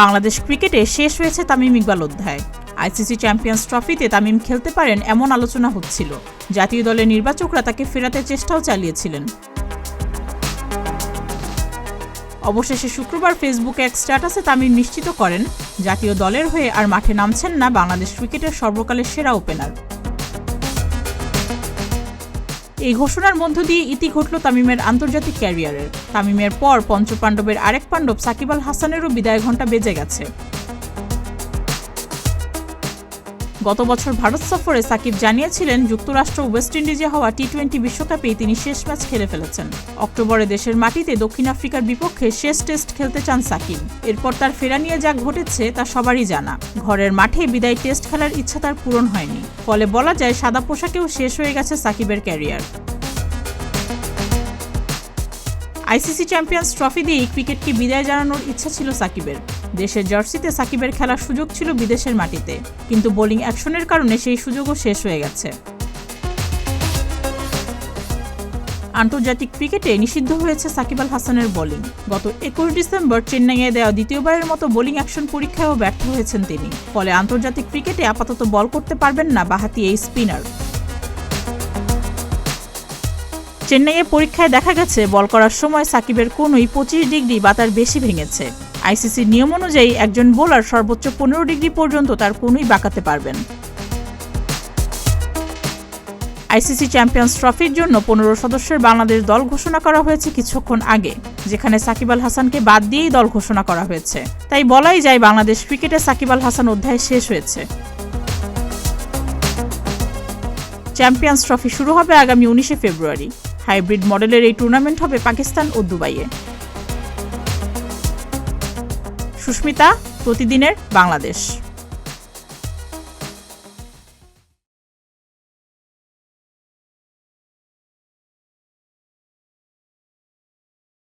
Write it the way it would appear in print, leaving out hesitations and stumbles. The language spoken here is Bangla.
বাংলাদেশ ক্রিকেটে শেষ হয়েছে তামিম ইকবাল অধ্যায়। আইসিসি চ্যাম্পিয়ন্স ট্রফিতে তামিম খেলতে পারেন এমন আলোচনা হচ্ছিল। জাতীয় দলের নির্বাচকরা তাকে ফেরাতে চেষ্টাও চালিয়েছিলেন। অবশেষে শুক্রবার ফেসবুকে এক স্ট্যাটাসে তামিম নিশ্চিত করেন, জাতীয় দলের হয়ে আর মাঠে নামছেন না বাংলাদেশ ক্রিকেটের সর্বকালের সেরা ওপেনার। এই ঘোষণার মধ্য দিয়ে ইতি ঘটল তামিমের আন্তর্জাতিক ক্যারিয়ারের। তামিমের পর পঞ্চপাণ্ডবের আরেক পাণ্ডব সাকিব আল হাসানেরও বিদায় ঘণ্টা বেজে গেছে। গত বছর ভারত সফরে সাকিব জানিয়েছিলেন, যুক্তরাষ্ট্র ওয়েস্ট ইন্ডিজে হওয়া টি-20 বিশ্বকাপেই তিনি শেষ ম্যাচ খেলে ফেলেছেন। অক্টোবরে দেশের মাটিতে দক্ষিণ আফ্রিকার বিপক্ষে শেষ টেস্ট খেলতে চান সাকিব। এরপর তার ফেরা নিয়ে যা ঘটেছে তা সবারই জানা। ঘরের মাঠে বিদায় টেস্ট খেলার ইচ্ছা তার পূরণ হয়নি। ফলে বলা যায় সাদা পোশাকেও শেষ হয়ে গেছে সাকিবের ক্যারিয়ার। আইসিসি চ্যাম্পিয়ন্স ট্রফি দিয়েই ক্রিকেটকে বিদায় জানানোর ইচ্ছা ছিল সাকিবের। দেশের জার্সিতে সাকিবের খেলার সুযোগ ছিল বিদেশের মাটিতে, কিন্তু বোলিং অ্যাকশনের কারণে সেই সুযোগও শেষ হয়ে গেছে। আন্তর্জাতিক ক্রিকেটে নিষিদ্ধ হয়েছে সাকিব আল হাসানের বোলিং। গত 21 ডিসেম্বর চেন্নাইয়ে দেওয়া দ্বিতীয়বারের মতো বোলিং অ্যাকশন পরীক্ষায়ও ব্যর্থ হয়েছেন তিনি। ফলে আন্তর্জাতিক ক্রিকেটে আপাতত বল করতে পারবেন না বাঁহাতি এই স্পিনার। চেন্নাইয়ে পরীক্ষায় দেখা গেছে, বল করার সময় সাকিবের কোনই 25 ডিগ্রি বা তার বেশি ভেঙেছে। আইসিসির নিয়ম অনুযায়ী একজন বোলার সর্বোচ্চ 15 ডিগ্রি পর্যন্ত তার কোনই বাঁকাতে পারবেন। আইসিসি চ্যাম্পিয়ন্স ট্রফির জন্য 15 সদস্যের বাংলাদেশ দল ঘোষণা করা হয়েছে কিছুক্ষণ আগে, যেখানে সাকিব আল হাসানকে বাদ দিয়েই দল ঘোষণা করা হয়েছে। তাই বলাই যায় বাংলাদেশ ক্রিকেটে সাকিব আল হাসান অধ্যায় শেষ হয়েছে। চ্যাম্পিয়ন্স ট্রফি শুরু হবে আগামী 19 ফেব্রুয়ারি। হাইব্রিড মডেলের এই টুর্নামেন্ট হবে পাকিস্তান ও দুবাইয়ে। সুস্মিতা, প্রতিদিনের বাংলাদেশ।